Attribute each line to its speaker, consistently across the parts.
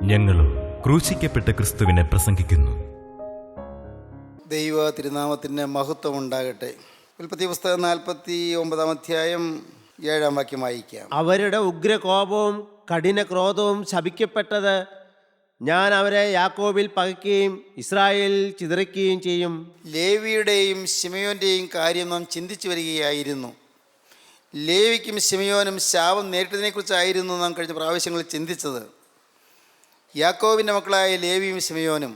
Speaker 1: ഞങ്ങളും ക്രൂശിക്കപ്പെട്ട ക്രിസ്തുവിനെ പ്രസംഗിക്കുന്നു.
Speaker 2: ദൈവ തിരുനാമത്തിന് മഹത്വം ഉണ്ടാകട്ടെ. ഉൽപ്പത്തി പുസ്തകം 49 അധ്യായം 7 വാക്യം വായിക്കാം.
Speaker 3: അവരുടെ ഉഗ്രകോപവും കഠിന ക്രോധവും ശപിക്കപ്പെട്ടത്, ഞാൻ അവരെ യാക്കോബിൽ പകയ്ക്കുകയും ഇസ്രായേലിൽ ചിതറിക്കുകയും ചെയ്യും.
Speaker 2: ലേവിയുടെയും ശിമയോൻ്റെയും കാര്യം നാം ചിന്തിച്ചു വരികയായിരുന്നു. ലേവിക്കും ശിമയോനും ശാപം നേരിട്ടതിനെക്കുറിച്ചായിരുന്നു നാം കഴിഞ്ഞ പ്രാവശ്യങ്ങളിൽ ചിന്തിച്ചത്. യാക്കോബിൻ്റെ മക്കളായ ലേവിയും ശിമയോനും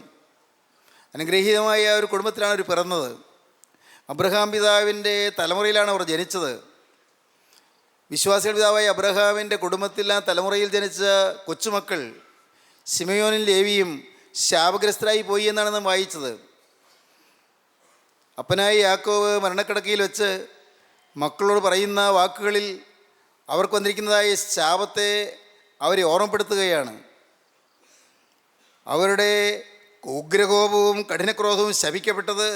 Speaker 2: അനുഗ്രഹീതമായ ഒരു കുടുംബത്തിലാണ് അവർ പിറന്നത്. അബ്രഹാം പിതാവിൻ്റെ തലമുറയിലാണ് അവർ ജനിച്ചത്. വിശ്വാസികൾ പിതാവായ അബ്രഹാമിൻ്റെ കുടുംബത്തിൽ ആ തലമുറയിൽ ജനിച്ച കൊച്ചുമക്കൾ ശിമയോനും ലേവിയും ശാപഗ്രസ്തരായി പോയി എന്നാണ് നാം വായിച്ചത്. അപ്പനായി യാക്കോബ് മരണക്കിടക്കയിൽ വെച്ച് മക്കളോട് പറയുന്ന വാക്കുകളിൽ അവർക്ക് വന്നിരിക്കുന്നതായ ശാപത്തെ അവരെ ഓർമ്മപ്പെടുത്തുകയാണ്. അവരുടെ ഉഗ്രകോപവും കഠിനക്രോധവും ശപിക്കപ്പെട്ടത്,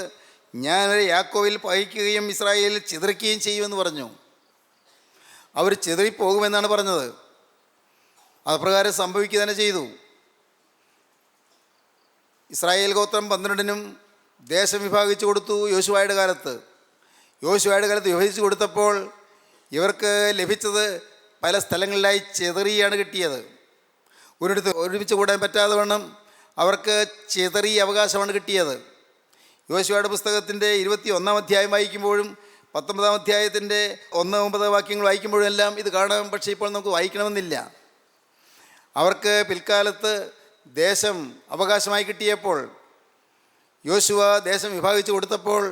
Speaker 2: ഞാൻ അവരെ യാക്കോബിൽ പകയ്ക്കുകയും ഇസ്രായേലിൽ ചിതറിക്കുകയും ചെയ്യുമെന്ന് പറഞ്ഞു. അവർ ചിതറിപ്പോകുമെന്നാണ് പറഞ്ഞത്. അപ്രകാരം സംഭവിക്കുക തന്നെ ചെയ്തു. ഇസ്രായേൽ ഗോത്രം 12-നും ദേശം വിഭാഗിച്ചു കൊടുത്തു. യോശുവയുടെ കാലത്ത് വിഭജിച്ചു കൊടുത്തപ്പോൾ ഇവർക്ക് ലഭിച്ചത് പല സ്ഥലങ്ങളിലായി ചിതറിയാണ് കിട്ടിയത്. ഒരിടത്ത് ഒരുമിച്ച് കൂടാൻ പറ്റാതെ വണ്ണം അവർക്ക് ചിതറി അവകാശമാണ് കിട്ടിയത്. യോശുവയുടെ പുസ്തകത്തിൻ്റെ 21 അധ്യായം വായിക്കുമ്പോഴും 19 അധ്യായത്തിൻ്റെ 1-9 വാക്യങ്ങൾ വായിക്കുമ്പോഴും എല്ലാം ഇത് കാണാം. പക്ഷേ ഇപ്പോൾ നമുക്ക് വായിക്കണമെന്നില്ല. അവർക്ക് പിൽക്കാലത്ത് ദേശം അവകാശമായി കിട്ടിയപ്പോൾ, യോശുവ ദേശം വിഭാഗിച്ചു കൊടുത്തപ്പോൾ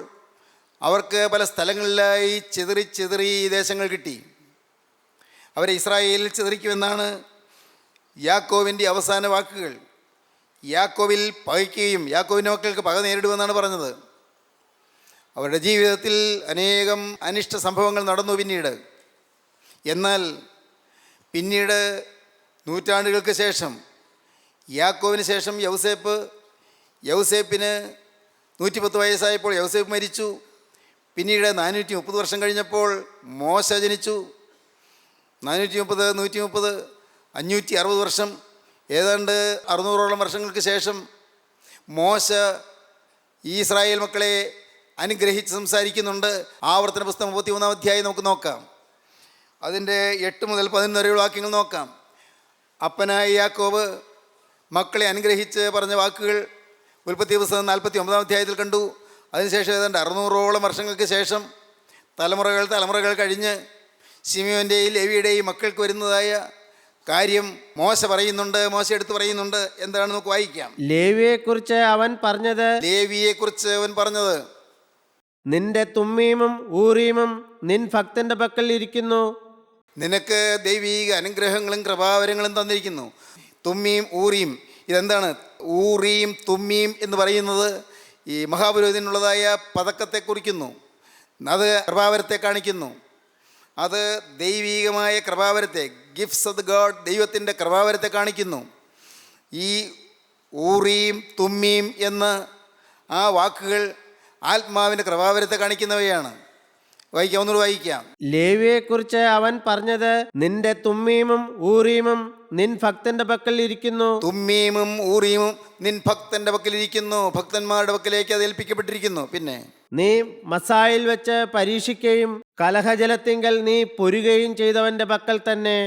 Speaker 2: അവർക്ക് പല സ്ഥലങ്ങളിലായി ചിതറി ഈ ദേശങ്ങൾ കിട്ടി. അവരെ ഇസ്രായേലിൽ ചിതറിക്കുമെന്നാണ് യാക്കോബിൻ്റെ അവസാന വാക്കുകൾ. യാക്കോബിൽ പകയ്ക്കുകയും യാക്കോബിൻ്റെ മക്കൾക്ക് പക നേരിടുമെന്നാണ് പറഞ്ഞത്. അവരുടെ ജീവിതത്തിൽ അനേകം അനിഷ്ട സംഭവങ്ങൾ നടന്നു എന്നാൽ പിന്നീട് നൂറ്റാണ്ടുകൾക്ക് ശേഷം യാക്കോബിന് ശേഷം യൗസേപ്പിന് 110 വയസ്സായപ്പോൾ യൗസേപ്പ് മരിച്ചു. പിന്നീട് 430 വർഷം കഴിഞ്ഞപ്പോൾ മോശ ജനിച്ചു. 430, 130, 560 വർഷം, ഏതാണ്ട് 600ഓളം വർഷങ്ങൾക്ക് ശേഷം മോശ ഈ ഇസ്രായേൽ മക്കളെ അനുഗ്രഹിച്ച് സംസാരിക്കുന്നുണ്ട്. ആവർത്തന പുസ്തകം 33 അധ്യായം നമുക്ക് നോക്കാം. അതിൻ്റെ 8 മുതൽ 11 വരെയുള്ള വാക്യങ്ങൾ നോക്കാം. അപ്പനായ യാക്കോബ് മക്കളെ അനുഗ്രഹിച്ച് പറഞ്ഞ വാക്കുകൾ ഉൽപ്പത്തി പുസ്തകം 49 അധ്യായത്തിൽ കണ്ടു. അതിനുശേഷം ഏതാണ്ട് 600ഓളം വർഷങ്ങൾക്ക് ശേഷം തലമുറകൾ കഴിഞ്ഞ് ശിമയോൻ്റെയും ലേവിയുടെയും മക്കൾക്ക് വരുന്നതായ കാര്യം മോശ എടുത്തു പറയുന്നുണ്ട്. എന്താണ് നമുക്ക് വായിക്കാം.
Speaker 3: ലേവിയെക്കുറിച്ച് അവൻ പറഞ്ഞത്, നിന്റെ തുമ്മീമും ഊറീമും നിൻ ഭക്തന്റെ പക്കൽ ഇരിക്കുന്നു.
Speaker 2: നിനക്ക് ദൈവീക അനുഗ്രഹങ്ങളും കൃപാവരങ്ങളും തന്നിരിക്കുന്നു. തുമ്മീം ഊറീം, ഇതെന്താണ്? ഊറീം തുമ്മീം എന്ന് പറയുന്നത് ഈ മഹാപുരോഹിതനുള്ളതായ പതക്കത്തെ കുറിക്കുന്നു. അത് കൃപാവരത്തെ കാണിക്കുന്നു. അത് ദൈവീകമായ കൃപാവരത്തെ, ഗിഫ്റ്റ്സ് ഓഫ് ദ ഗോഡ്, ദൈവത്തിൻ്റെ കൃപാവരത്തെ കാണിക്കുന്നു. ഈ ഊറീം തുമ്മീം എന്ന ആ വാക്കുകൾ ആത്മാവിൻ്റെ കൃപാവരത്തെ കാണിക്കുന്നവയാണ്. ഒന്നുകൂടി വായിക്കാം.
Speaker 3: ലേവിയെക്കുറിച്ച് അവൻ പറഞ്ഞത്, നിന്റെ തുമ്മീമും ഊറീമും നിൻ ഭക്തന്റെ പക്കൽ ഇരിക്കുന്നു.
Speaker 2: തുമ്മീമും ഊറീമും നിൻ ഭക്തന്റെ പക്കൽ ഇരിക്കുന്നു. ഭക്തന്മാരുടെ പക്കലേക്ക് അത് ഏൽപ്പിക്കപ്പെട്ടിരിക്കുന്നു. പിന്നെ
Speaker 3: നീ മസായിൽ വെച്ച് പരീക്ഷിക്കുകയും കലഹജലത്തിങ്കൽ നീ പൊരുകയും ചെയ്തവന്റെ പക്കൽ തന്നെ.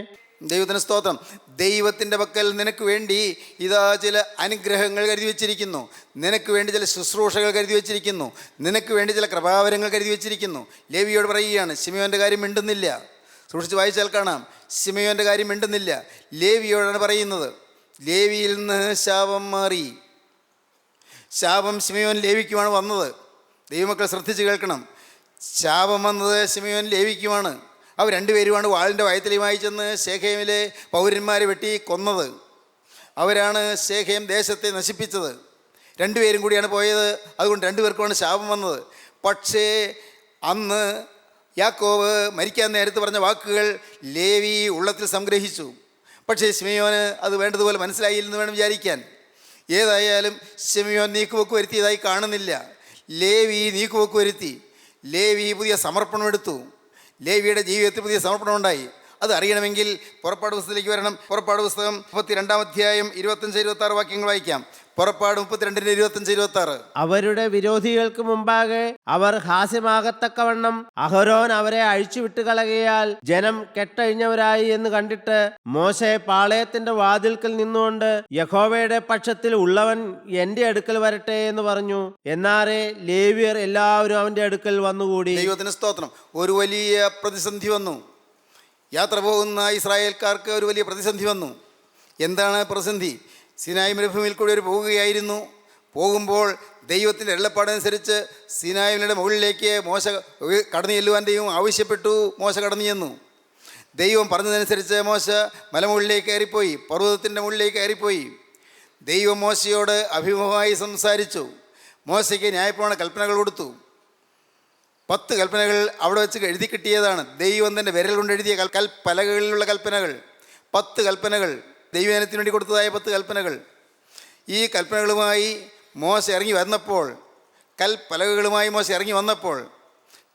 Speaker 2: ദൈവത്തിന് സ്തോത്രം. ദൈവത്തിൻ്റെ പക്കൽ നിനക്ക് വേണ്ടി ഇതാ ചില അനുഗ്രഹങ്ങൾ കരുതി വച്ചിരിക്കുന്നു. നിനക്ക് വേണ്ടി ചില ശുശ്രൂഷകൾ കരുതി വച്ചിരിക്കുന്നു. നിനക്ക് വേണ്ടി ചില കൃപാവരങ്ങൾ കരുതി വച്ചിരിക്കുന്നു. ലേവിയോട് പറയുകയാണ്. ശിമയോൻ്റെ കാര്യം മിണ്ടുന്നില്ല. സൂക്ഷിച്ച് വായിച്ചാൽ കാണാം. ശിമയോൻ്റെ കാര്യം മിണ്ടുന്നില്ല. ലേവിയോടാണ് പറയുന്നത്. ലേവിയിൽ നിന്ന് ശാപം മാറി. ശാപം ശിമയോൻ ലേവിക്കുമാണ് വന്നത്. ദൈവമക്കൾ ശ്രദ്ധിച്ച് കേൾക്കണം. ശാപം വന്നത് ശിമയോൻ ലേവിക്കുമാണ്. അവർ രണ്ടുപേരുമാണ് വാളിൻ്റെ വയത്തിലുമായി ചെന്ന് ശേഖേമിലെ പൗരന്മാരെ വെട്ടി കൊന്നത്. അവരാണ് ശേഖേം ദേശത്തെ നശിപ്പിച്ചത്. രണ്ടുപേരും കൂടിയാണ് പോയത്. അതുകൊണ്ട് രണ്ടുപേർക്കുമാണ് ശാപം വന്നത്. പക്ഷേ അന്ന് യാക്കോബ് മരിക്കാൻ നേരത്ത് പറഞ്ഞ വാക്കുകൾ ലേവി ഉള്ളത്തിൽ സംഗ്രഹിച്ചു. പക്ഷേ ശിമയോന് അത് വേണ്ടതുപോലെ മനസ്സിലായില്ലെന്ന് വേണം വിചാരിക്കാൻ. ഏതായാലും ശിമയോൻ നീക്കുപോക്ക് വരുത്തിയതായി കാണുന്നില്ല. ലേവി നീക്കുപോക്ക് വരുത്തി. ലേവി പുതിയ സമർപ്പണം എടുത്തു. ലേവിയുടെ ജീവിതത്തിൽ പുതിയ സമർപ്പണം ഉണ്ടായി. അത് അറിയണമെങ്കിൽ പുറപ്പാട് പുസ്തകത്തിലേക്ക് വരണം. പുറപ്പാട് പുസ്തകം 32-ാം അധ്യായം 25-26 വാക്യങ്ങൾ വായിക്കാം. പുറപ്പാട് 32-25-26.
Speaker 3: അവരുടെ വിരോധികൾക്ക് മുമ്പാകെ അവർ ഹാസ്യമാകത്തക്കവണ്ണം അഹരോൻ അവരെ അഴിച്ചുവിട്ട് കളകിയാൽ ജനം കെട്ടഴിഞ്ഞവരായി എന്ന് കണ്ടിട്ട് മോശെ പാളയത്തിന്റെ വാതിൽക്കൽ നിന്നുകൊണ്ട് യഹോവയുടെ പക്ഷത്തിൽ ഉള്ളവൻ എന്റെ അടുക്കൽ വരട്ടെ എന്ന് പറഞ്ഞു. എന്നാറെ ലേവ്യർ എല്ലാവരും അവന്റെ അടുക്കൽ വന്നുകൂടി.
Speaker 2: ദൈവത്തിന് സ്തോത്രം. ഒരു വലിയ പ്രതിസന്ധി വന്നു. യാത്ര പോകുന്ന ഇസ്രായേൽക്കാർക്ക് ഒരു വലിയ പ്രതിസന്ധി വന്നു. എന്താണ് പ്രതിസന്ധി? സിനായ് മരുഭൂമിയിൽ കൂടി അവർ പോവുകയായിരുന്നു. പോകുമ്പോൾ ദൈവത്തിൻ്റെ എള്ളപ്പാടനുസരിച്ച് സിനായ് മലയുടെ മുകളിലേക്ക് മോശ കടന്നു ചെല്ലുവാൻ ദൈവം ആവശ്യപ്പെട്ടു. മോശ കടന്നു ചെന്നു. ദൈവം പറഞ്ഞതനുസരിച്ച് മോശ മലമുകളിലേക്ക് കയറിപ്പോയി, പർവ്വതത്തിൻ്റെ മുകളിലേക്ക് കയറിപ്പോയി. ദൈവം മോശയോട് അഭിമുഖമായി സംസാരിച്ചു. മോശയ്ക്ക് ന്യായപ്രമാണ കൽപ്പനകൾ കൊടുത്തു. 10 കൽപ്പനകൾ അവിടെ വെച്ച് എഴുതി കിട്ടിയതാണ്. ദൈവം തൻ്റെ വിരൽ കൊണ്ട് എഴുതിയ കൽപ്പലകളിലുള്ള കൽപ്പനകൾ. 10 കൽപ്പനകൾ, ദൈവജനത്തിന് വേണ്ടി കൊടുത്തതായ 10 കൽപ്പനകൾ. ഈ കൽപ്പനകളുമായി മോശ ഇറങ്ങി വന്നപ്പോൾ, കൽപ്പലകകളുമായി മോശ ഇറങ്ങി വന്നപ്പോൾ,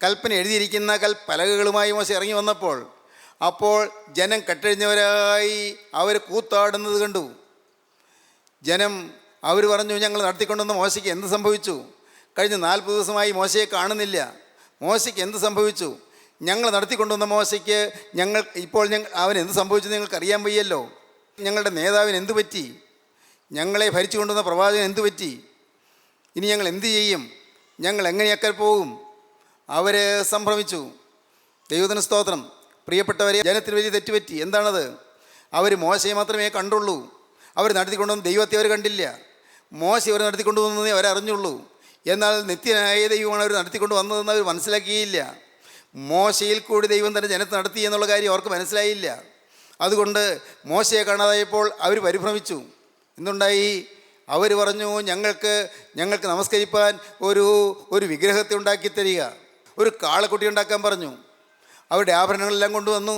Speaker 2: കൽപ്പന എഴുതിയിരിക്കുന്ന കൽപ്പലകകളുമായി മോശ ഇറങ്ങി വന്നപ്പോൾ, അപ്പോൾ ജനം കെട്ടഴിഞ്ഞവരായി അവർ കൂത്താടുന്നത് കണ്ടു. ജനം അവർ പറഞ്ഞു, ഞങ്ങൾ നടത്തിക്കൊണ്ടുവന്ന മോശയ്ക്ക് എന്ത് സംഭവിച്ചു? കഴിഞ്ഞ 40 ദിവസമായി മോശയെ കാണുന്നില്ല. മോശയ്ക്ക് എന്ത് സംഭവിച്ചു? ഞങ്ങൾ നടത്തിക്കൊണ്ടുവന്ന മോശയ്ക്ക് അവൻ എന്ത് സംഭവിച്ചു നിങ്ങൾക്കറിയാൻ വയ്യല്ലോ. ഞങ്ങളുടെ നേതാവിന് എന്തു പറ്റി? ഞങ്ങളെ ഭരിച്ചു കൊണ്ടുവന്ന പ്രവാചകൻ എന്തു പറ്റി? ഇനി ഞങ്ങൾ എന്തു ചെയ്യും? ഞങ്ങൾ എങ്ങനെയൊക്കെ പോകും? അവർ സംഭ്രമിച്ചു. ദൈവത്തിന് സ്തോത്രം. പ്രിയപ്പെട്ടവരെ, ജനത്തിന് വലിയ തെറ്റുപറ്റി. എന്താണത്? അവർ മോശയെ മാത്രമേ കണ്ടുള്ളൂ. അവർ നടത്തിക്കൊണ്ടുവന്ന ദൈവത്തെ അവർ കണ്ടില്ല. മോശ അവർ നടത്തിക്കൊണ്ടുവന്നതേ അവരറിഞ്ഞുള്ളൂ. എന്നാൽ നിത്യനായ ദൈവമാണ് അവർ നടത്തിക്കൊണ്ട് വന്നതെന്ന് അവർ മനസ്സിലാക്കിയില്ല. മോശയിൽ കൂടി ദൈവം തന്നെ ജനത്തെ നടത്തി എന്നുള്ള കാര്യം അവർക്ക് മനസ്സിലായില്ല. അതുകൊണ്ട് മോശയെ കാണാതായപ്പോൾ അവർ പരിഭ്രമിച്ചു. എന്തുണ്ടായി? അവർ പറഞ്ഞു, ഞങ്ങൾക്ക് നമസ്കരിപ്പാൻ ഒരു വിഗ്രഹത്തെ ഉണ്ടാക്കി തരിക, ഒരു കാളക്കുട്ടി ഉണ്ടാക്കാൻ പറഞ്ഞു. അവരുടെ ആഭരണങ്ങളെല്ലാം കൊണ്ടുവന്നു,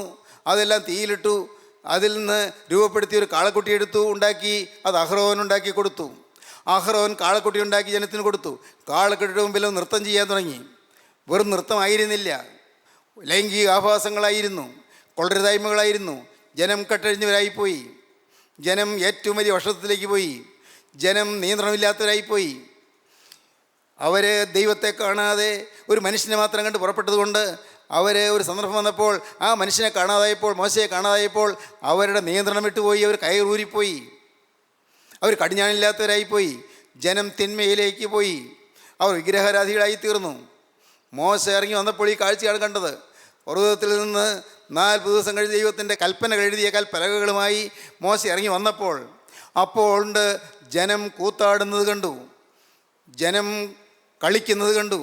Speaker 2: അതെല്ലാം തീയിലിട്ടു. അതിൽ നിന്ന് രൂപപ്പെടുത്തി ഒരു കാളക്കുട്ടി എടുത്തു, ഉണ്ടാക്കി. അത് അഹ്റോൻ ഉണ്ടാക്കി കൊടുത്തു. അഹ്റോൻ കാളക്കുട്ടി ഉണ്ടാക്കി ജനത്തിന് കൊടുത്തു. കാളക്കുട്ടിയുടെ മുമ്പിൽ നൃത്തം ചെയ്യാൻ തുടങ്ങി. വെറും നൃത്തമായിരുന്നില്ല, ലൈംഗിക ആഭാസങ്ങളായിരുന്നു, കൊള്ളരുതായ്മകളായിരുന്നു. ജനം കെട്ടഴിഞ്ഞവരായിപ്പോയി. ജനം ഏറ്റവും വലിയ വർഷത്തിലേക്ക് പോയി. ജനം നിയന്ത്രണമില്ലാത്തവരായിപ്പോയി. അവർ ദൈവത്തെ കാണാതെ ഒരു മനുഷ്യനെ മാത്രം കണ്ട് പുറപ്പെട്ടതുകൊണ്ട് ഒരു സന്ദർഭം വന്നപ്പോൾ ആ മനുഷ്യനെ കാണാതായപ്പോൾ, മോശയെ കാണാതായപ്പോൾ അവരുടെ നിയന്ത്രണം വിട്ടുപോയി. അവർ കയറൂരിപ്പോയി. അവർ കടിഞ്ഞാണില്ലാത്തവരായിപ്പോയി. ജനം തിന്മയിലേക്ക് പോയി. അവർ വിഗ്രഹാരാധികളായി തീർന്നു. മോശ ഇറങ്ങി വന്നപ്പോൾ ഈ കാഴ്ചയാണ് കണ്ടത്. പർവ്വതത്തിൽ നിന്ന് 40 ദിവസം കഴിഞ്ഞ് ദൈവത്തിൻ്റെ കൽപ്പനകൾ എഴുതിയ കൽപ്പലകകളുമായി മോശ ഇറങ്ങി വന്നപ്പോൾ ഉണ്ട് ജനം കൂത്താടുന്നത് കണ്ടു. ജനം കളിക്കുന്നത് കണ്ടു.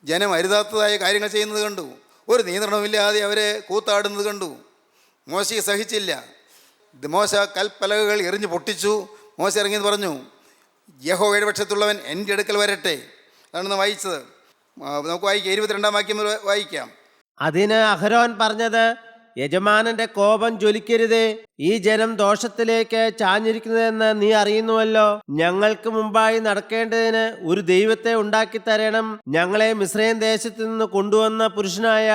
Speaker 2: ജനം അരുതാത്തതായ കാര്യങ്ങൾ ചെയ്യുന്നത് കണ്ടു. ഒരു നിയന്ത്രണമില്ലാതെ അവരെ കൂത്താടുന്നത് കണ്ടു. മോശയെ സഹിച്ചില്ല. മോശ കൽപ്പലകകൾ എറിഞ്ഞ് പൊട്ടിച്ചു. മോശ ഇറങ്ങിയെന്ന് പറഞ്ഞു, യഹോവയുടെ പക്ഷത്തുള്ളവൻ എൻ്റെ അടുക്കൽ വരട്ടെ. അതാണ് വായിച്ചത്. നമുക്ക് വായിക്കാം. 22-ാം വാക്യം വായിക്കാം.
Speaker 3: അതിന് അഹരോൻ പറഞ്ഞത്, യജമാനന്റെ കോപം ജ്വലിക്കരുതേ. ഈ ജനം ദോഷത്തിലേക്ക് ചാഞ്ഞിരിക്കുന്നതെന്ന് നീ അറിയുന്നുവല്ലോ. ഞങ്ങൾക്ക് മുമ്പായി നടക്കേണ്ടതിന് ഒരു ദൈവത്തെ ഉണ്ടാക്കി തരണം. ഞങ്ങളെ മിസ്രയീം ദേശത്തു നിന്ന് കൊണ്ടുവന്ന പുരുഷനായ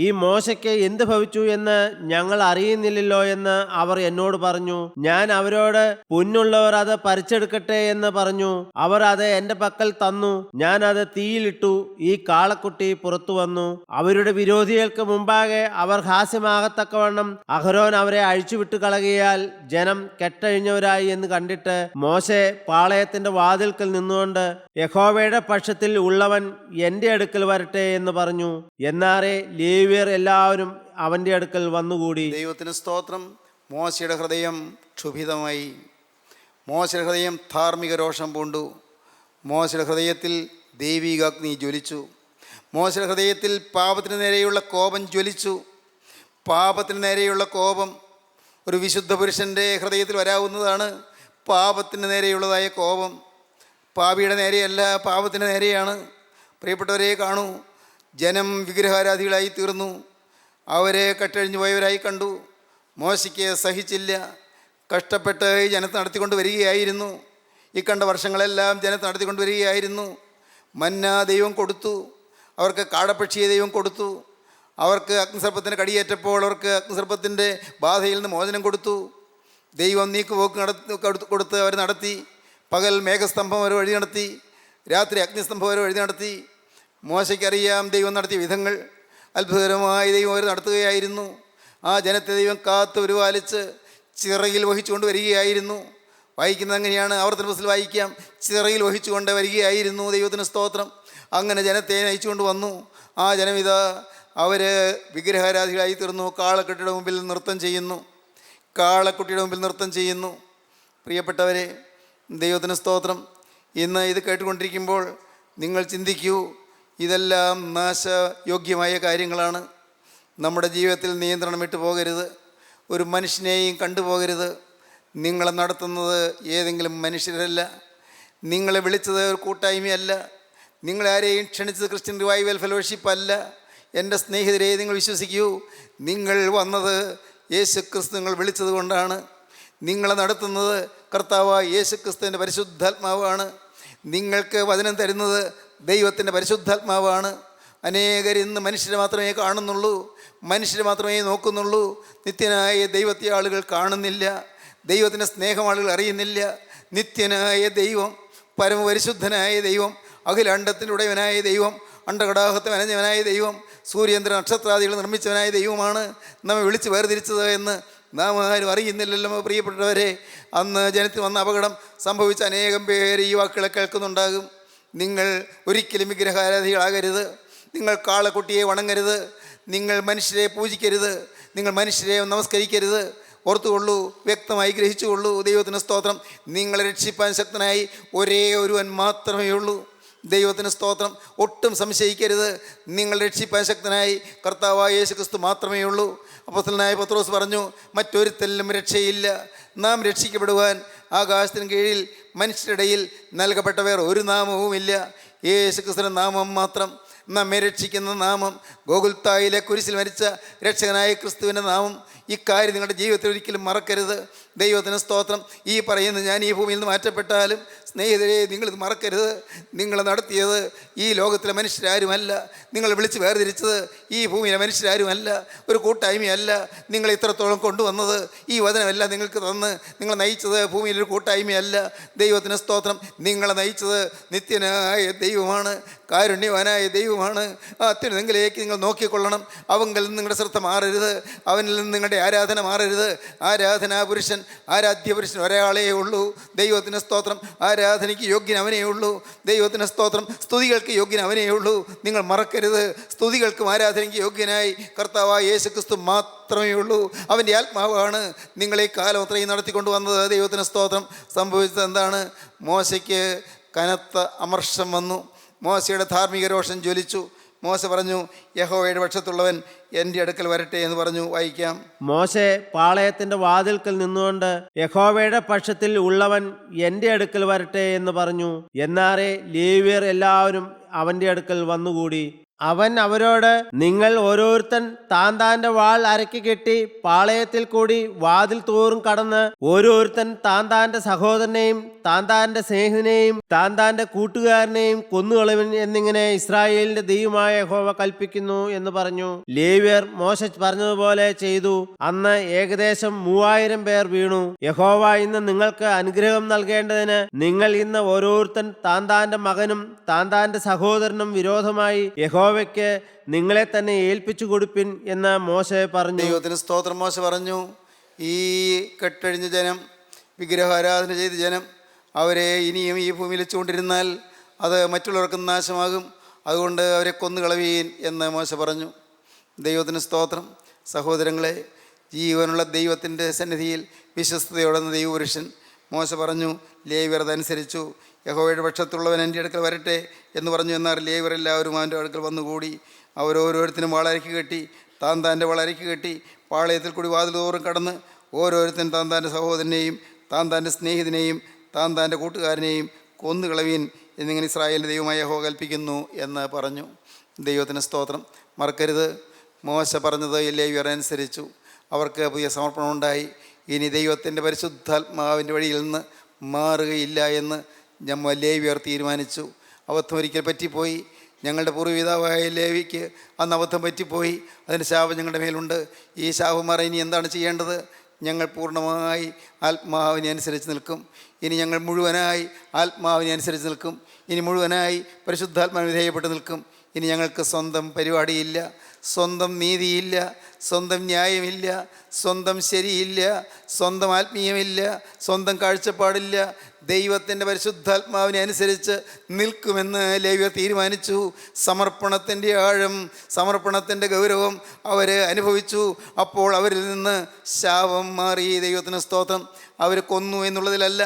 Speaker 3: ഈ മോശയ്ക്ക് എന്ത് ഭവിച്ചു എന്ന് ഞങ്ങൾ അറിയുന്നില്ലല്ലോ എന്ന് അവർ എന്നോട് പറഞ്ഞു. ഞാൻ അവരോട്, പൊന്നുള്ളവർ അത് പറിച്ചെടുക്കട്ടെ എന്ന് പറഞ്ഞു. അവർ അത് എന്റെ പക്കൽ തന്നു. ഞാൻ അത് തീയിലിട്ടു. ഈ കാളക്കുട്ടി പുറത്തു വന്നു. അവരുടെ വിരോധികൾക്ക് മുമ്പാകെ അവർ ഹാസ്യമാകത്തക്കവണ്ണം അഹരോൻ അവരെ അഴിച്ചുവിട്ട് കളകിയാൽ ജനം കെട്ടഴിഞ്ഞവരായി എന്ന് കണ്ടിട്ട് മോശെ പാളയത്തിന്റെ വാതിൽക്കൽ നിന്നുകൊണ്ട്, യഹോവയുടെ പക്ഷത്തിൽ ഉള്ളവൻ എന്റെ അടുക്കൽ വരട്ടെ എന്ന് പറഞ്ഞു. എന്നാറെ ലേവ്യർ എല്ലാവരും അവന്റെ അടുക്കൽ വന്നുകൂടി.
Speaker 2: ദൈവത്തിന് സ്തോത്രം. മോശയുടെ ഹൃദയം ക്ഷുഭിതമായി. മോശയുടെ ഹൃദയം ധാർമ്മിക രോഷം പൂണ്ടു. മോശയുടെ ഹൃദയത്തിൽ ദൈവികാഗ്നി ജ്വലിച്ചു. മോശയുടെ ഹൃദയത്തിൽ പാപത്തിന് നേരെയുള്ള കോപം ജ്വലിച്ചു. പാപത്തിന് നേരെയുള്ള കോപം ഒരു വിശുദ്ധ പുരുഷൻ്റെ ഹൃദയത്തിൽ വരാവുന്നതാണ്. പാപത്തിന് നേരെയുള്ളതായ കോപം പാപിയുടെ നേരെയല്ല, പാപത്തിന് നേരെയാണ്. പ്രിയപ്പെട്ടവരെ, കാണൂ, ജനം വിഗ്രഹാരാധികളായി തീർന്നു. അവരെ കെട്ടഴിഞ്ഞു പോയവരായി കണ്ടു. മോശയ്ക്ക് സഹിച്ചില്ല. കഷ്ടപ്പെട്ട് ഈ ജനത്തെ നടത്തിക്കൊണ്ട് വരികയായിരുന്നു. ഈ കണ്ട വർഷങ്ങളെല്ലാം ജനത്തെ നടത്തിക്കൊണ്ട് വരികയായിരുന്നു. മന്ന ദൈവം കൊടുത്തു. അവർക്ക് കാടപ്പക്ഷിയെ ദൈവം കൊടുത്തു. അവർക്ക് അഗ്നിസർപ്പത്തിൻ്റെ കടിയേറ്റപ്പോൾ അവർക്ക് അഗ്നിസർപ്പത്തിൻ്റെ ബാധയിൽ നിന്ന് മോചനം കൊടുത്തു. ദൈവം നീക്കുപോക്ക് കൊടുത്ത് അവർ നടത്തി. പകൽ മേഘസ്തംഭം അവർ വഴി നടത്തി, രാത്രി അഗ്നിസ്തംഭം അവർ വഴി നടത്തി. മോശയ്ക്കറിയാം ദൈവം നടത്തിയ വിധങ്ങൾ. അത്ഭുതകരമായി ദൈവം അവർ നടത്തുകയായിരുന്നു. ആ ജനത്തെ ദൈവം കാത്ത് പരിപാലിച്ച് ചിറകിൽ വഹിച്ചുകൊണ്ട് വരികയായിരുന്നു. വായിക്കുന്നത് അങ്ങനെയാണ്, ആവർത്തന പുസ്തകത്തിൽ വായിക്കാം, ചിറകിൽ വഹിച്ചുകൊണ്ട് വരികയായിരുന്നു. ദൈവത്തിന് സ്തോത്രം. അങ്ങനെ ജനത്തെ നയിച്ചുകൊണ്ട് വന്നു. ആ ജനമിതാ അവർ വിഗ്രഹാരാധികളായി തീർന്നു. കാളക്കുട്ടിയുടെ മുമ്പിൽ നൃത്തം ചെയ്യുന്നു. കാളക്കുട്ടിയുടെ മുമ്പിൽ നൃത്തം ചെയ്യുന്നു. പ്രിയപ്പെട്ടവരെ, ദൈവത്തിന് സ്തോത്രം. ഇന്ന് ഇത് കേട്ടുകൊണ്ടിരിക്കുമ്പോൾ നിങ്ങൾ ചിന്തിക്കൂ, ഇതെല്ലാം നാശയോഗ്യമായ കാര്യങ്ങളാണ്. നമ്മുടെ ജീവിതത്തിൽ നിയന്ത്രണം വിട്ടു പോകരുത്. ഒരു മനുഷ്യനെയും കണ്ടുപോകരുത്. നിങ്ങളെ നടത്തുന്നത് ഏതെങ്കിലും മനുഷ്യരല്ല. നിങ്ങളെ വിളിച്ചത് ഒരു കൂട്ടായ്മയല്ല. നിങ്ങളാരെയും ക്ഷണിച്ചത് ക്രിസ്ത്യൻ റിവൈവൽ ഫെലോഷിപ്പ് അല്ല. എൻ്റെ സ്നേഹിതരെ, നിങ്ങൾ വിശ്വസിക്കൂ, നിങ്ങൾ വന്നത് യേശു ക്രിസ്തു നിങ്ങൾ വിളിച്ചത് കൊണ്ടാണ്. നിങ്ങളെ നടത്തുന്നത് കർത്താവായ യേശു ക്രിസ്തുവിൻ്റെ പരിശുദ്ധാത്മാവാണ്. നിങ്ങൾക്ക് വചനം തരുന്നത് ദൈവത്തിൻ്റെ പരിശുദ്ധാത്മാവാണ്. അനേകർ ഇന്ന് മനുഷ്യരെ മാത്രമേ കാണുന്നുള്ളൂ, മനുഷ്യരെ മാത്രമേ നോക്കുന്നുള്ളൂ. നിത്യനായ ദൈവത്തെ ആളുകൾ കാണുന്നില്ല. ദൈവത്തിൻ്റെ സ്നേഹം ആളുകൾ അറിയുന്നില്ല. നിത്യനായ ദൈവം, പരമപരിശുദ്ധനായ ദൈവം, അഖിലാണ്ടത്തിൻ്റെ ഉടയവനായ ദൈവം, അണ്ടകടാഹത്തെ വനഞ്ഞവനായ ദൈവം, സൂര്യചന്ദ്ര നക്ഷത്രാദികൾ നിർമ്മിച്ചവനായ ദൈവമാണ് നമ്മെ വിളിച്ച് വേർതിരിച്ചത് എന്ന് നാം ആരും അറിയുന്നില്ലല്ലോ. പ്രിയപ്പെട്ടവരെ, അന്ന് ജനത്തിൽ വന്ന അപകടം സംഭവിച്ച അനേകം പേര് ഈ വാക്കുകളെ കേൾക്കുന്നുണ്ടാകും. നിങ്ങൾ ഒരിക്കലും വിഗ്രഹാരാധികളാകരുത്. നിങ്ങൾ കാളക്കുട്ടിയെ വണങ്ങരുത്. നിങ്ങൾ മനുഷ്യരെ പൂജിക്കരുത്. നിങ്ങൾ മനുഷ്യരെ നമസ്കരിക്കരുത്. ഓർത്തുകൊള്ളൂ, വ്യക്തമായി ഗ്രഹിച്ചുകൊള്ളൂ. ദൈവത്തിന് സ്തോത്രം. നിങ്ങളെ രക്ഷിപ്പാൻ ശക്തനായി ഒരേ ഒരുവൻ മാത്രമേ ഉള്ളൂ. ദൈവത്തിന് സ്തോത്രം. ഒട്ടും സംശയിക്കരുത്. നിങ്ങൾ രക്ഷിപ്പാൻ ശക്തനായി കർത്താവായ യേശു ക്രിസ്തു മാത്രമേ ഉള്ളൂ. അപ്പോസ്തലനായ പത്രോസ് പറഞ്ഞു, മറ്റൊരുത്തരിലും രക്ഷയില്ല. നാം രക്ഷിക്കപ്പെടുവാൻ ആകാശത്തിന് കീഴിൽ മനുഷ്യരിടയിൽ നൽകപ്പെട്ട വേറെ ഒരു നാമവുമില്ല, യേശു ക്രിസ്തുവിൻ്റെ നാമം മാത്രം. നമ്മെ രക്ഷിക്കുന്ന നാമം, ഗോകുൽത്തായിലെ കുരിശിൽ മരിച്ച രക്ഷകനായ ക്രിസ്തുവിൻ്റെ നാമം. ഇക്കാര്യം നിങ്ങളുടെ ജീവിതത്തിൽ ഒരിക്കലും മറക്കരുത്. ദൈവത്തിന് സ്തോത്രം. ഈ പറയുന്നത് ഞാൻ ഈ ഭൂമിയിൽ നിന്ന് മാറ്റപ്പെട്ടാലും സ്നേഹിതരെ, നിങ്ങളിത് മറക്കരുത്. നിങ്ങൾ നടത്തിയത് ഈ ലോകത്തിലെ മനുഷ്യരാരുമല്ല. നിങ്ങൾ വിളിച്ച് വേർതിരിച്ചത് ഈ ഭൂമിയിലെ മനുഷ്യരാരുമല്ല, ഒരു കൂട്ടായ്മയല്ല. നിങ്ങൾ ഇത്രത്തോളം കൊണ്ടുവന്നത് ഈ വചനമല്ല നിങ്ങൾക്ക് തന്ന് നിങ്ങളെ നയിച്ചത് ഭൂമിയിലൊരു കൂട്ടായ്മയല്ല. ദൈവത്തിന് സ്തോത്രം. നിങ്ങളെ നയിച്ചത് നിത്യനായ ദൈവമാണ്, കാരുണ്യവാനായ ദൈവമാണ്. ആ അത്യുന്നതങ്ങളിലേക്ക് നിങ്ങൾ നോക്കിക്കൊള്ളണം. അവങ്കിൽ നിന്ന് നിങ്ങളുടെ ശ്രദ്ധ മാറരുത്. അവനിൽ നിന്ന് നിങ്ങളുടെ ആരാധന മാറരുത്. ആരാധനാ പുരുഷൻ, ആരാധ്യ പുരുഷൻ ഒരാളേ ഉള്ളൂ. ദൈവത്തിന് സ്തോത്രം. ആരാധനയ്ക്ക് യോഗ്യൻ അവനേ ഉള്ളൂ. ദൈവത്തിന് സ്തോത്രം. സ്തുതികൾക്ക് യോഗ്യൻ അവനേ ഉള്ളൂ. നിങ്ങൾ മറക്കരുത്. സ്തുതികൾക്കും ആരാധനയ്ക്ക് യോഗ്യനായി കർത്താവായ യേശു ക്രിസ്തു മാത്രമേ ഉള്ളൂ. അവൻ്റെ ആത്മാവാണ് നിങ്ങളെ കാലം അത്രയും നടത്തിക്കൊണ്ടു വന്നത്. ദൈവത്തിന് സ്തോത്രം. സംഭവിച്ചത് എന്താണ്? മോശയ്ക്ക് കനത്ത അമർഷം വന്നു. മോശയുടെ ധാർമ്മിക രോഷം ജ്വലിച്ചു. മോശ പറഞ്ഞു, യഹോവയുടെ പക്ഷത്തുള്ളവൻ എൻ്റെ അടുക്കൽ വരട്ടെ എന്ന് പറഞ്ഞു. വായിക്കാം.
Speaker 3: മോശെ പാളയത്തിന്റെ വാതിൽക്കൽ നിന്നുകൊണ്ട് യഹോവയുടെ പക്ഷത്തിൽ ഉള്ളവൻ എൻ്റെ അടുക്കൽ വരട്ടെ എന്ന് പറഞ്ഞു. എന്നാറെ ലേവ്യർ എല്ലാവരും അവന്റെ അടുക്കൽ വന്നുകൂടി. അവൻ അവരോട്, നിങ്ങൾ ഓരോരുത്തൻ താൻ താൻ്റെ വാൾ അരക്കി കെട്ടി പാളയത്തിൽ കൂടി വാതിൽ തോറും കടന്ന് ഓരോരുത്തൻ താൻ താൻ്റെ സഹോദരനെയും താൻ താൻ്റെ സ്നേഹിതനെയും താൻ താൻ്റെ കൂട്ടുകാരനെയും കൊന്നുകളവൻ എന്നിങ്ങനെ ഇസ്രായേലിന്റെ ദൈവമായ യഹോവ കൽപ്പിക്കുന്നു എന്ന് പറഞ്ഞു. ലേവ്യർ മോശ പറഞ്ഞതുപോലെ ചെയ്തു. അന്ന് ഏകദേശം 3000 പേർ വീണു. യഹോവ ഇന്ന് നിങ്ങൾക്ക് അനുഗ്രഹം നൽകേണ്ടതിന് നിങ്ങൾ ഇന്ന് ഓരോരുത്തൻ താൻ താൻ്റെ മകനും താൻ താൻ്റെ സഹോദരനും വിരോധമായി യഹോവയ്ക്ക് നിങ്ങളെ തന്നെ ഏൽപ്പിച്ചു കൊടുപ്പിൻ എന്ന് മോശ പറഞ്ഞു.
Speaker 2: ദൈവത്തിന് സ്തോത്രം. മോശ പറഞ്ഞു, ഈ കെട്ടഴിഞ്ഞ ജനം, വിഗ്രഹാരാധന ചെയ്ത ജനം, അവരെ ഇനിയും ഈ ഭൂമിയിൽ വെച്ചുകൊണ്ടിരുന്നാൽ അത് മറ്റുള്ളവർക്കും നാശമാകും. അതുകൊണ്ട് അവരെ കൊന്നുകളവീൻ എന്ന് മോശ പറഞ്ഞു. ദൈവത്തിന് സ്തോത്രം. സഹോദരങ്ങളെ, ജീവനുള്ള ദൈവത്തിൻ്റെ സന്നിധിയിൽ വിശ്വസ്തയോടെ ദൈവപുരുഷൻ മോശ പറഞ്ഞു. ലേവ്യർ അതനുസരിച്ചു. യഹോവയുടെ പക്ഷത്തുള്ളവൻ എൻ്റെ അടുക്കൽ വരട്ടെ എന്ന് പറഞ്ഞു. എന്നാൽ ലേവ്യർ എല്ലാവരും അവൻ്റെ അടുക്കൽ വന്നുകൂടി. അവരോരോരുത്തരും വളരക്ക് കെട്ടി താൻ താൻ്റെ വളരക്ക് കെട്ടി പാളയത്തിൽ കൂടി വാതിൽ തോറും കടന്ന് ഓരോരുത്തരും താൻ താൻ്റെ സഹോദരനെയും താൻ താൻ്റെ സ്നേഹിതനെയും താൻ താൻ്റെ കൂട്ടുകാരനെയും കൊന്നുകളവീൻ എന്നിങ്ങനെ ഇസ്രായേലിൻ്റെ ദൈവമായ യഹോവ കൽപ്പിക്കുന്നു എന്ന് പറഞ്ഞു. ദൈവത്തിന് സ്തോത്രം. മറക്കരുത്, മോശ പറഞ്ഞത് ലേവ്യർ അനുസരിച്ചു. അവർക്ക് പുതിയ സമർപ്പണമുണ്ടായി. ഇനി ദൈവത്തിൻ്റെ പരിശുദ്ധാത്മാവിൻ്റെ വഴിയിൽ നിന്ന് മാറുകയില്ല എന്ന് ലേവ്യർ തീരുമാനിച്ചു. അബദ്ധമൊരിക്കൽ പറ്റിപ്പോയി. ഞങ്ങളുടെ പൂർവ്വപിതാവായ ലേവിക്ക് അന്ന് അബദ്ധം പറ്റിപ്പോയി. അതിൻ്റെ ശാപം ഞങ്ങളുടെ മേലുണ്ട്. ഈ ശാപം മാറാൻ ഇനി എന്താണ് ചെയ്യേണ്ടത്? ഞങ്ങൾ പൂർണ്ണമായി ആത്മാവിനെ അനുസരിച്ച് നിൽക്കും. ഇനി ഞങ്ങൾ മുഴുവനായി ആത്മാവിനെ അനുസരിച്ച് നിൽക്കും. ഇനി മുഴുവനായി പരിശുദ്ധാത്മാവിന് വിധേയപ്പെട്ട് നിൽക്കും. ഇനി ഞങ്ങൾക്ക് സ്വന്തം പരിപാടിയില്ല, സ്വന്തം നീതിയില്ല, സ്വന്തം ന്യായമില്ല, സ്വന്തം ശരിയില്ല, സ്വന്തം ആത്മീയമില്ല, സ്വന്തം കാഴ്ചപ്പാടില്ല. ദൈവത്തിൻ്റെ പരിശുദ്ധാത്മാവിനെ അനുസരിച്ച് നിൽക്കുമെന്ന് ലേവ്യർ തീരുമാനിച്ചു. സമർപ്പണത്തിൻ്റെ ആഴം, സമർപ്പണത്തിൻ്റെ ഗൗരവം അവർ അനുഭവിച്ചു. അപ്പോൾ അവരിൽ നിന്ന് ശാപം മാറി. ദൈവത്തിന് സ്തോത്രം. അവർ കൊന്നു എന്നുള്ളതിലല്ല,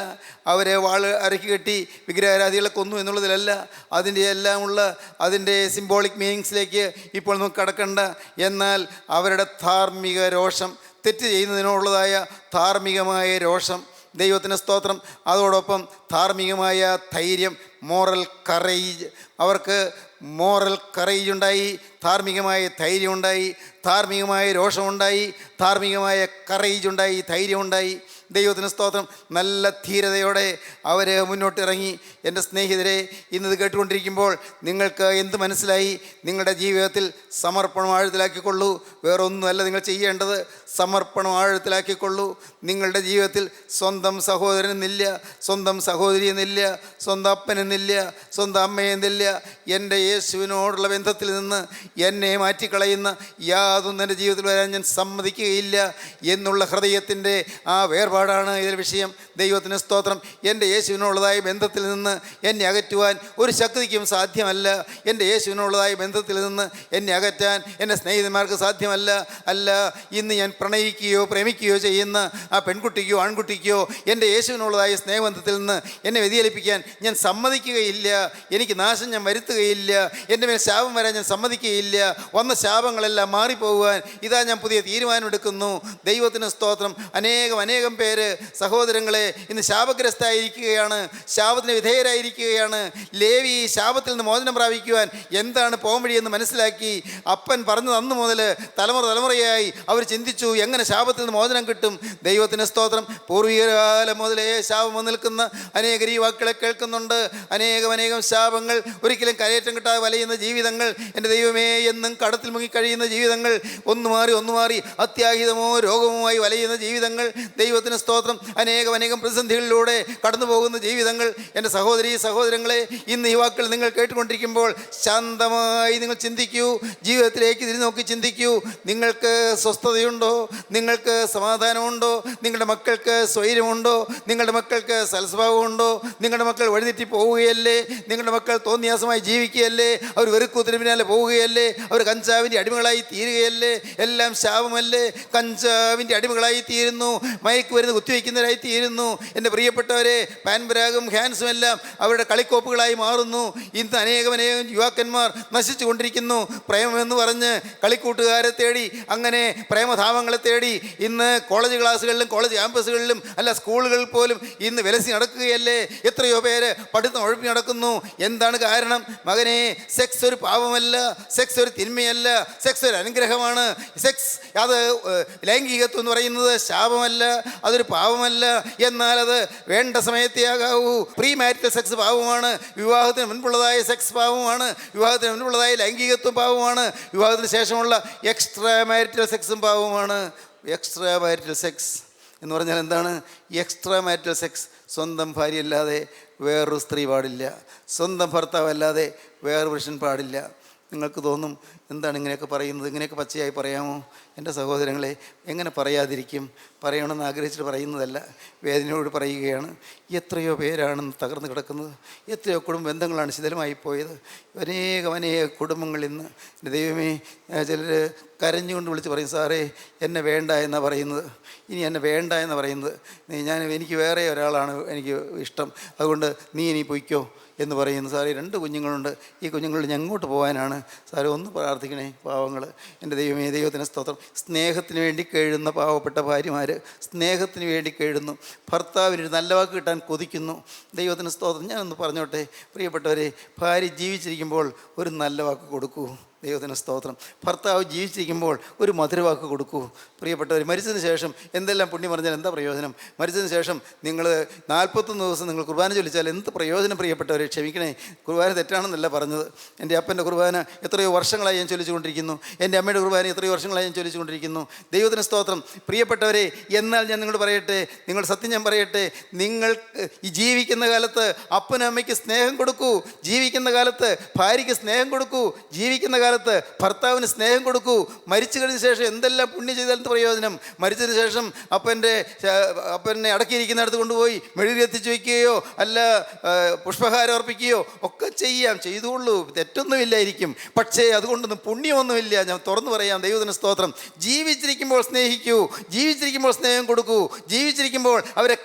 Speaker 2: അവരെ വാൾ അരക്കി കെട്ടി വിഗ്രഹാരാധികളെ കൊന്നു എന്നുള്ളതിലല്ല, അതിൻ്റെ എല്ലാമുള്ള അതിൻ്റെ സിംബോളിക് മീനിങ്സിലേക്ക് ഇപ്പോൾ നമുക്ക് കടക്കണ്ട. എന്നാൽ അവരുടെ ധാർമ്മിക രോഷം, തെറ്റ് ചെയ്യുന്നതിനുള്ളതായ ധാർമ്മികമായ രോഷം, ദൈവത്തിന് സ്തോത്രം, അതോടൊപ്പം ധാർമ്മികമായ ധൈര്യം, മോറൽ കറേജ്, അവർക്ക് മോറൽ കറേജ് ഉണ്ടായി, ധാർമ്മികമായ ധൈര്യം ഉണ്ടായി, ധാർമ്മികമായ രോഷമുണ്ടായി, ധാർമ്മികമായ കറേജ് ഉണ്ടായി, ധൈര്യമുണ്ടായി. ദൈവത്തിന് സ്തോത്രം. നല്ല ധീരതയോടെ അവർ മുന്നോട്ടിറങ്ങി. എൻ്റെ സ്നേഹിതരെ, ഇന്നത് കേട്ടുകൊണ്ടിരിക്കുമ്പോൾ നിങ്ങൾക്ക് എന്ത് മനസ്സിലായി? നിങ്ങളുടെ ജീവിതത്തിൽ സമർപ്പണം ആഴത്തിലാക്കിക്കൊള്ളൂ. വേറൊന്നുമല്ല നിങ്ങൾ ചെയ്യേണ്ടത്, സമർപ്പണം ആഴത്തിലാക്കിക്കൊള്ളൂ. നിങ്ങളുടെ ജീവിതത്തിൽ സ്വന്തം സഹോദരനെന്നില്ല, സ്വന്തം സഹോദരിയെന്നില്ല, സ്വന്തം അപ്പനെന്നില്ല, സ്വന്തം അമ്മയെന്നില്ല. എൻ്റെ യേശുവിനോടുള്ള ബന്ധത്തിൽ നിന്ന് എന്നെ മാറ്റിക്കളയുന്ന യാതൊന്നും എൻ്റെ ജീവിതത്തിൽ വരാൻ ഞാൻ സമ്മതിക്കുകയില്ല എന്നുള്ള ഹൃദയത്തിൻ്റെ ആ വേർപാടാണ് ഇതിൽ വിഷയം. ദൈവത്തിന് സ്തോത്രം. എൻ്റെ യേശുവിനുള്ളതായ ബന്ധത്തിൽ നിന്ന് എന്നെ അകറ്റുവാൻ ഒരു ശക്തിക്കും സാധ്യമല്ല. എൻ്റെ യേശുവിനുള്ളതായ ബന്ധത്തിൽ നിന്ന് എന്നെ അകറ്റാൻ എൻ്റെ സ്നേഹിതന്മാർക്ക് സാധ്യമല്ല. അല്ല, ഇന്ന് ഞാൻ പ്രണയിക്കുകയോ പ്രേമിക്കുകയോ ചെയ്യുന്ന ആ പെൺകുട്ടിക്കോ ആൺകുട്ടിക്കോ എൻ്റെ യേശുവിനുള്ളതായ സ്നേഹബന്ധത്തിൽ നിന്ന് എന്നെ വ്യതിചലിപ്പിക്കാൻ ഞാൻ സമ്മതിക്കുകയില്ല. എനിക്ക് നാശം ഞാൻ വരുത്തുകയില്ല. എൻ്റെ മേൽ ശാപം വരാൻ ഞാൻ സമ്മതിക്കുകയില്ല. വന്ന ശാപങ്ങളെല്ലാം മാറിപ്പോകുവാൻ ഇതാ ഞാൻ പുതിയ തീരുമാനമെടുക്കുന്നു. ദൈവത്തിന് സ്തോത്രം. അനേകം പേര് സഹോദരങ്ങളെ ഇന്ന് ശാപഗ്രസ്തരായിരിക്കുകയാണ്, ശാപത്തിന് വിധേയരായിരിക്കുകയാണ്. ലേവി ശാപത്തിൽ നിന്ന് മോചനം പ്രാപിക്കുവാൻ എന്താണ് പോംവഴിയെന്ന് മനസ്സിലാക്കി. അപ്പൻ പറഞ്ഞത് അന്ന് മുതൽ തലമുറയായി അവർ ചിന്തിച്ചു, എങ്ങനെ ശാപത്തിൽ നിന്ന് മോചനം കിട്ടും. ദൈവത്തിന് സ്തോത്രം. പൂർവികകാലം മുതലേ ശാപം വന്ന് നിൽക്കുന്ന അനേകർ ഈ വാക്കുകളെ കേൾക്കുന്നുണ്ട്. അനേകം ശാപങ്ങൾ, ഒരിക്കലും കരയേറ്റം കിട്ടാതെ വലയുന്ന ജീവിതങ്ങൾ, എൻ്റെ ദൈവമേ, എന്നും കടത്തിൽ മുങ്ങിക്കഴിയുന്ന ജീവിതങ്ങൾ, ഒന്നു മാറി അത്യാഹിതമോ രോഗവുമായി വലയുന്ന ജീവിതങ്ങൾ. ദൈവത്തിന് സ്തോത്രം. അനേകം പ്രതിസന്ധികളിലൂടെ കടന്നു പോകുന്ന ജീവിതങ്ങൾ. എൻ്റെ സഹോദരങ്ങളെ, ഇന്ന് ഈ വാക്കുകൾ നിങ്ങൾ കേട്ടുകൊണ്ടിരിക്കുമ്പോൾ ശാന്തമായി നിങ്ങൾ ചിന്തിക്കൂ. ജീവിതത്തിലേക്ക് തിരിഞ്ഞു നോക്കി ചിന്തിക്കൂ. നിങ്ങൾക്ക് സ്വസ്ഥതയുണ്ടോ? നിങ്ങൾക്ക് സമാധാനമുണ്ടോ? നിങ്ങളുടെ മക്കൾക്ക് സ്വൈര്യമുണ്ടോ? നിങ്ങളുടെ മക്കൾക്ക് സൽസ്വഭാവമുണ്ടോ? നിങ്ങളുടെ മക്കൾ വഴിതെറ്റി പോവുകയല്ലേ? നിങ്ങളുടെ മക്കൾ തോന്നിയാസമായി ജീവിക്കുകയല്ലേ? അവർ വെറുക്കൂത്തിന് പിന്നാലെ പോവുകയല്ലേ? അവർ കഞ്ചാവിൻ്റെ അടിമകളായി തീരുകയല്ലേ? എല്ലാം ശാപമല്ലേ? കഞ്ചാവിൻ്റെ അടിമകളായി തീരുന്നു, മയക്കുമരുന്ന് കുത്തിവയ്ക്കുന്നവരായി തീരുന്നു. എൻ്റെ പ്രിയപ്പെട്ടവരെ, പാൻപരാഗും ഹാൻസും എല്ലാം അവരുടെ കളിക്കോപ്പുകളായി മാറുന്നു. ഇന്ന് അനേകം യുവാക്കന്മാർ നശിച്ചു കൊണ്ടിരിക്കുന്നു. പ്രേമമെന്ന് പറഞ്ഞ് കളിക്കൂട്ടുകാരെ തേടി, അങ്ങനെ പ്രേമധാമങ്ങളെ തേടി ഇന്ന് കോളേജ് ക്ലാസ്സുകളിലും കോളേജ് ക്യാമ്പസുകളിലും അല്ല സ്കൂളുകളിൽ പോലും ഇന്ന് വിലസി നടക്കുകയല്ലേ? എത്രയോ പേര് പഠിത്തം ഉഴപ്പി നടക്കുന്നു. എന്താണ് കാരണം? മകനെ, സെക്സ് ഒരു പാപമല്ല, സെക്സ് ഒരു തിന്മയല്ല, സെക്സ് ഒരു അനുഗ്രഹമാണ്. സെക്സ് അത് ലൈംഗികത്വം എന്ന് പറയുന്നത് ശാപമല്ല, അതൊരു പാപമല്ല. എന്നാൽ അത് വേണ്ട സമയത്തേ ആകാവൂ. പ്രീ മാരിറ്റൽ സെക്സ് പാപമാണ്. വിവാഹത്തിന് മുൻപുള്ളതായ സെക്സ് പാപമാണ്. വിവാഹത്തിന് മുൻപുള്ളതായ ലൈംഗികത്വം പാപമാണ്. വിവാഹത്തിന് ശേഷമുള്ള എക്സ്ട്രാ മാരിറ്റൽ സെക്സും പാപമാണ്. എക്സ്ട്രാ മാരിറ്റൽ സെക്സ് എന്ന് പറഞ്ഞാൽ എന്താണ്? എക്സ്ട്രാ മാരിറ്റൽ സെക്സ്, സ്വന്തം ഭാര്യയല്ലാതെ വേറൊരു സ്ത്രീ പാടില്ല, സ്വന്തം ഭർത്താവല്ലാതെ വേറൊരു പുരുഷൻ പാടില്ല. നിങ്ങൾക്ക് തോന്നും, എന്താണ് ഇങ്ങനെയൊക്കെ പറയുന്നത്? ഇങ്ങനെയൊക്കെ പച്ചയായി പറയാമോ? എൻ്റെ സഹോദരങ്ങളെ, എങ്ങനെ പറയാതിരിക്കും? പറയണമെന്ന് ആഗ്രഹിച്ചിട്ട് പറയുന്നതല്ല, വേദനയോട് പറയുകയാണ്. എത്രയോ പേരാണ് തകർന്നു കിടക്കുന്നത്. എത്രയോ കുടുംബ ബന്ധങ്ങളാണ് ശിഥിലമായി പോയത്. അനേക കുടുംബങ്ങൾ ഇന്ന്, എൻ്റെ ദൈവമേ, ചിലർ കരഞ്ഞുകൊണ്ട് വിളിച്ച് പറയും, സാറേ എന്നെ വേണ്ട എന്നാണ് പറയുന്നത്. ഇനി എന്നെ വേണ്ട എന്ന് പറയുന്നത്, എനിക്ക് വേറെ ഒരാളാണ് എനിക്ക് ഇഷ്ടം, അതുകൊണ്ട് നീ ഇനി പൊയ്ക്കോ എന്ന് പറയുന്നു. സാറേ 2 കുഞ്ഞുങ്ങളുണ്ട്, ഈ കുഞ്ഞുങ്ങളിൽ ഞാൻ അങ്ങോട്ട് പോകാനാണ്. സാറേ ഒന്ന് പ്രാർത്ഥിക്കണേ, പാവങ്ങൾ. എൻ്റെ ദൈവമേ, ദൈവത്തിന് സ്തോത്രം. സ്നേഹത്തിന് വേണ്ടി കേഴുന്ന പാവപ്പെട്ട ഭാര്യമാർ സ്നേഹത്തിന് വേണ്ടി കേഴുന്നു. ഭർത്താവിന് ഒരു നല്ല വാക്ക് കിട്ടാൻ കൊതിക്കുന്നു. ദൈവത്തിന് സ്തോത്രം. ഞാനൊന്ന് പറഞ്ഞോട്ടെ പ്രിയപ്പെട്ടവരെ, ഭാര്യ ജീവിച്ചിരിക്കുമ്പോൾ ഒരു നല്ല വാക്ക് കൊടുക്കൂ. ദൈവത്തിന് സ്തോത്രം. ഭർത്താവ് ജീവിച്ചിരിക്കുമ്പോൾ ഒരു മധുരവാക്ക് കൊടുക്കൂ. പ്രിയപ്പെട്ടവർ, മരിച്ചതിന് ശേഷം എന്തെല്ലാം പുണ്യം പറഞ്ഞാൽ എന്താ പ്രയോജനം? മരിച്ചതിന് ശേഷം നിങ്ങൾ 41 ദിവസം നിങ്ങൾ കുർബാന ചൊല്ലിച്ചാൽ എന്ത് പ്രയോജനം? പ്രിയപ്പെട്ടവരെ, ക്ഷമിക്കണേ, കുർബാന തെറ്റാണെന്നല്ല പറഞ്ഞത്. എൻ്റെ അപ്പൻ്റെ കുർബാന എത്രയോ വർഷങ്ങളായി ഞാൻ ചൊല്ലിച്ചുകൊണ്ടിരിക്കുന്നു. എൻ്റെ അമ്മയുടെ കുർബാന എത്രയോ വർഷങ്ങളായി ഞാൻ ചൊല്ലിച്ചുകൊണ്ടിരിക്കുന്നു. ദൈവത്തിന് സ്തോത്രം. പ്രിയപ്പെട്ടവരെ, എന്നാൽ ഞാൻ നിങ്ങളോട് പറയട്ടെ, നിങ്ങൾ സത്യം ഞാൻ പറയട്ടെ, നിങ്ങൾ ഈ ജീവിക്കുന്ന കാലത്ത് അപ്പനും അമ്മയ്ക്ക് സ്നേഹം കൊടുക്കൂ. ജീവിക്കുന്ന കാലത്ത് ഭാര്യയ്ക്ക് സ്നേഹം കൊടുക്കൂ. ജീവിക്കുന്ന കാലത്ത് ഭർത്താവിന് സ്നേഹം കൊടുക്കൂ. മരിച്ചു കഴിഞ്ഞ ശേഷം എന്തെല്ലാം പുണ്യം ചെയ്താൽ പ്രയോജനം? മരിച്ചതിന് ശേഷം അപ്പനെ അടക്കിയിരിക്കുന്നിടത്ത് കൊണ്ടുപോയി മെഴുകുതിരി എത്തിച്ചു വയ്ക്കുകയോ അല്ല പുഷ്പഹാരം അർപ്പിക്കുകയോ ഒക്കെ ചെയ്യാം, ചെയ്തുകൊള്ളൂ, തെറ്റൊന്നുമില്ലായിരിക്കും. പക്ഷേ അതുകൊണ്ടൊന്നും പുണ്യമൊന്നുമില്ല. ഞാൻ തുറന്നു പറയാം, ദൈവത്തിന് സ്തോത്രം. ജീവിച്ചിരിക്കുമ്പോൾ സ്നേഹിക്കൂ, ജീവിച്ചിരിക്കുമ്പോൾ സ്നേഹം കൊടുക്കൂ, ജീവിച്ചിരിക്കുമ്പോൾ അവരെ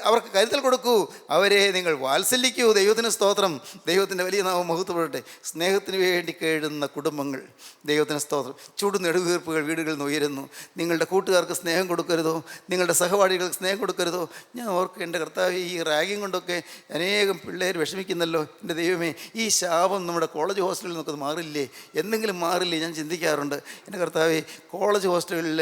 Speaker 2: അവർക്ക് കരുതൽ കൊടുക്കൂ, അവരെ നിങ്ങൾ വാത്സല്യിക്കൂ. ദൈവത്തിന് സ്തോത്രം. ദൈവത്തിൻ്റെ വലിയ നാമം മഹത്വപ്പെടട്ടെ. സ്നേഹത്തിന് വേണ്ടി കേഴുന്ന കുടുംബങ്ങൾ, ദൈവത്തിന് സ്തോത്രം. ചുടുനെടുവീർപ്പുകൾ വീടുകളിൽ നിന്ന് ഉയരുന്നു. നിങ്ങളുടെ കൂട്ടുകാർക്ക് സ്നേഹം കൊടുക്കരുതോ? നിങ്ങളുടെ സഹപാഠികൾക്ക് സ്നേഹം കൊടുക്കരുതോ? ഞാൻ ഓർക്കും, എൻ്റെ കർത്താവ്, ഈ റാഗിങ് കൊണ്ടൊക്കെ അനേകം പിള്ളേർ വിഷമിക്കുന്നല്ലോ. എൻ്റെ ദൈവമേ, ഈ ശാപം നമ്മുടെ കോളേജ് ഹോസ്റ്റലിൽ നിന്നൊക്കെ മാറില്ലേ? എന്തെങ്കിലും മാറില്ലേ? ഞാൻ ചിന്തിക്കാറുണ്ട്. എൻ്റെ കർത്താവേ, കോളേജ് ഹോസ്റ്റലുകളിൽ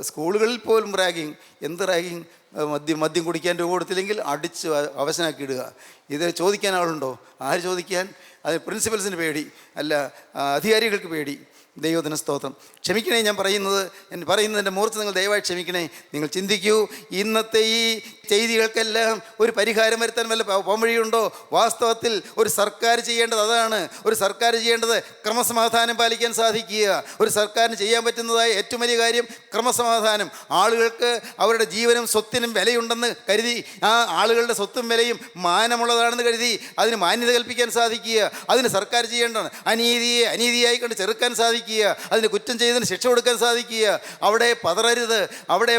Speaker 2: സ്കൂളുകളിൽ പോലും റാഗിങ്. എന്ത് റാഗിങ്? മദ്യം കുടിക്കാൻ രൂപ കൊടുത്തില്ലെങ്കിൽ അടിച്ച് അവശനാക്കി ഇടുക. ഇത് ചോദിക്കാൻ ആളുണ്ടോ? ആര് ചോദിക്കാൻ? അത് പ്രിൻസിപ്പൽസിന് പേടി, അല്ല അധികാരികൾക്ക് പേടി. ദൈവത്തിന് സ്തോത്രം. ക്ഷമിക്കണേ, ഞാൻ പറയുന്നതിൻ്റെ മൂർച്ച നിങ്ങൾ ദയവായി ക്ഷമിക്കണേ. നിങ്ങൾ ചിന്തിക്കൂ, ഇന്നത്തെ ഈ ചെയ്തികൾക്കെല്ലാം ഒരു പരിഹാരം വരുത്താൻ വല്ല പോംവഴിയുണ്ടോ? വാസ്തവത്തിൽ ഒരു സർക്കാർ ചെയ്യേണ്ടത് അതാണ്. ഒരു സർക്കാർ ചെയ്യേണ്ടത് ക്രമസമാധാനം പാലിക്കാൻ സാധിക്കുക. ഒരു സർക്കാരിന് ചെയ്യാൻ പറ്റുന്നതായ ഏറ്റവും വലിയ കാര്യം ക്രമസമാധാനം. ആളുകൾക്ക് അവരുടെ ജീവനും സ്വത്തിനും വിലയുണ്ടെന്ന് കരുതി, ആ ആളുകളുടെ സ്വത്തും വിലയും മാനമുള്ളതാണെന്ന് കരുതി അതിന് മാന്യത കൽപ്പിക്കാൻ സാധിക്കുക. അതിന് സർക്കാർ ചെയ്യേണ്ടതാണ്. അനീതിയെ അനീതിയായി കണ്ട് ചെറുക്കാൻ സാധിക്കുക. അതിന് കുറ്റം ചെയ്തതിന് ശിക്ഷ കൊടുക്കാൻ സാധിക്കുക. അവിടെ പതറരുത്, അവിടെ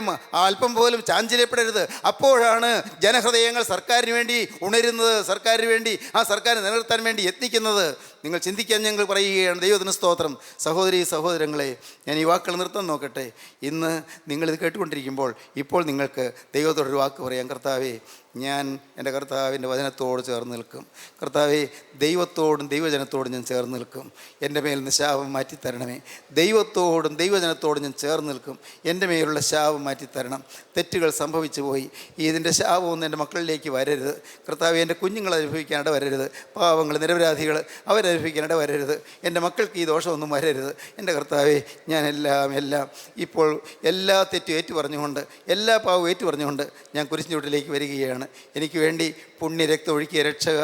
Speaker 2: അല്പം പോലും ചാഞ്ചല്യപ്പെടരുത്. അപ്പോഴാണ് ജനഹൃദയങ്ങൾ സർക്കാരിന് വേണ്ടി ഉണരുന്നത്, സർക്കാരിന് വേണ്ടി, ആ സർക്കാരിനെ നിലനിർത്താൻ വേണ്ടി യത്നിക്കുന്നത്. നിങ്ങൾ ചിന്തിക്കാൻ ഞങ്ങൾ പറയുകയാണ്. ദൈവത്തിന് സ്തോത്രം. സഹോദരീ സഹോദരങ്ങളെ, ഞാൻ ഈ വാക്കുകൾ നിർത്താൻ നോക്കട്ടെ. ഇന്ന് നിങ്ങളിത് കേട്ടുകൊണ്ടിരിക്കുമ്പോൾ ഇപ്പോൾ നിങ്ങൾക്ക് ദൈവത്തോടൊരു വാക്ക് പറയാം. കർത്താവേ, ഞാൻ എൻ്റെ കർത്താവിൻ്റെ വചനത്തോട് ചേർന്ന് നിൽക്കും. കർത്താവേ, ദൈവത്തോടും ദൈവജനത്തോടും ഞാൻ ചേർന്ന് നിൽക്കും. എൻ്റെ മേൽ നിന്ന് ശാപം മാറ്റിത്തരണമേ. ദൈവത്തോടും ദൈവജനത്തോടും ഞാൻ ചേർന്ന് നിൽക്കും. എൻ്റെ മേലുള്ള ശാപം മാറ്റിത്തരണം. തെറ്റുകൾ സംഭവിച്ചു പോയി. ഇതിൻ്റെ ശാപമൊന്നും എൻ്റെ മക്കളിലേക്ക് വരരുത്. കർത്താവേ, എൻ്റെ കുഞ്ഞുങ്ങൾ അനുഭവിക്കാനിട വരരുത്. പാവങ്ങൾ, നിരപരാധികൾ അവരനുഭവിക്കാനിട വരരുത്. എൻ്റെ മക്കൾക്ക് ഈ ദോഷമൊന്നും വരരുത്. എൻ്റെ കർത്താവേ, ഞാൻ എല്ലാം ഇപ്പോൾ എല്ലാ തെറ്റും ഏറ്റു പറഞ്ഞുകൊണ്ട്, എല്ലാ പാവവും ഏറ്റു പറഞ്ഞുകൊണ്ട് ഞാൻ കുരിശിൻ്റെ ചുവട്ടിലേക്ക് വരികയാണ്. എനിക്ക് വേണ്ടി പുണ്യരക്തം ഒഴുക്കിയ രക്ഷക,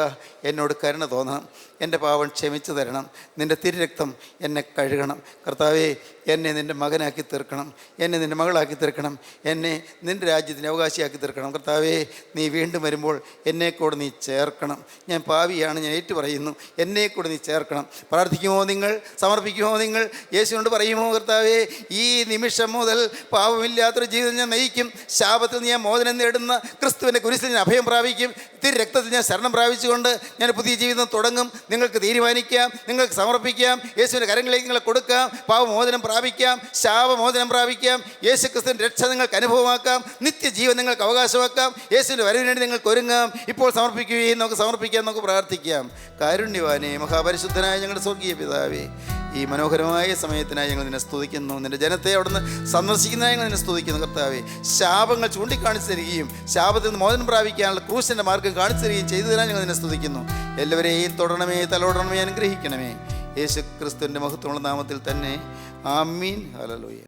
Speaker 2: എന്നോട് കരുണ തോന്നണം. എൻ്റെ പാവം ക്ഷമിച്ചു തരണം. നിൻ്റെ തിരുരക്തം എന്നെ കഴുകണം. കർത്താവേ, എന്നെ നിൻ്റെ മകനാക്കി തീർക്കണം. എന്നെ നിൻ്റെ മകളാക്കി തീർക്കണം. എന്നെ നിൻ്റെ രാജ്യത്തിൻ്റെ അവകാശിയാക്കി തീർക്കണം. കർത്താവേ, നീ വീണ്ടും വരുമ്പോൾ എന്നെക്കൂടെ നീ ചേർക്കണം. ഞാൻ പാവിയാണ്, ഞാൻ ഏറ്റു പറയുന്നു. എന്നെക്കൂടെ നീ ചേർക്കണം. പ്രാർത്ഥിക്കുമോ നിങ്ങൾ? സമർപ്പിക്കുമോ നിങ്ങൾ? യേശുവിനോട് പറയുമോ, കർത്താവേ, ഈ നിമിഷം മുതൽ പാവമില്ലാത്തൊരു ജീവിതം ഞാൻ നയിക്കും. ശാപത്തിൽ ഞാൻ മോചനം നേടുന്ന ക്രിസ്തുവിൻ്റെ കുരിശിൽ ഞാൻ അഭയം പ്രാപിക്കും. രക്തത്തിൽ ഞാൻ ശരണം പ്രാപിച്ചുകൊണ്ട് ഞാൻ പുതിയ ജീവിതം തുടങ്ങും. നിങ്ങൾക്ക് തീരുമാനിക്കാം, നിങ്ങൾക്ക് സമർപ്പിക്കാം. യേശുവിൻ്റെ കരങ്ങളിലേക്ക് നിങ്ങളെ കൊടുക്കാം. പാവമോചനം പ്രാപിക്കാം, ശാപമോചനം പ്രാപിക്കാം. യേശു ക്രിസ്തുവിൻ്റെ രക്ഷ നിങ്ങൾക്ക് അനുഭവമാക്കാം. നിത്യജീവൻ നിങ്ങൾക്ക് അവകാശമാക്കാം. യേശുവിൻ്റെ വരവിന് വേണ്ടി നിങ്ങൾക്ക് ഒരുങ്ങാം. ഇപ്പോൾ സമർപ്പിക്കുകയും നമുക്ക് സമർപ്പിക്കാം, നമുക്ക് പ്രാർത്ഥിക്കാം. കാരുണ്യവാനേ, മഹാപരിശുദ്ധനായ ഞങ്ങളുടെ സ്വർഗീയ പിതാവേ, ഈ മനോഹരമായ സമയത്തിനായി ഞങ്ങൾ നിന്നെ സ്തുതിക്കുന്നു. നിൻ്റെ ജനത്തെ അവിടുന്ന് സന്ദർശിക്കുന്നതായി ഞങ്ങൾ നിന്നെ സ്തുതിക്കുന്നു. കർത്താവേ, ശാപങ്ങൾ ചൂണ്ടിക്കാണിച്ചു തരികയും ശാപത്തിൽ നിന്ന് മോചനം പ്രാപിക്കാനുള്ള ക്രൂശിൻ്റെ മാർഗ്ഗം കാണിച്ചു തരികയും ചെയ്തതിനാൽ ഞങ്ങൾ നിന്നെ സ്തുതിക്കുന്നു. എല്ലാവരെയും തൊടണമേ, തലോടണമേ, അനുഗ്രഹിക്കണമേ. യേശു ക്രിസ്തുവിൻ്റെ മഹത്വമുള്ള നാമത്തിൽ തന്നെ. ആമീൻ. ഹല്ലേലൂയ.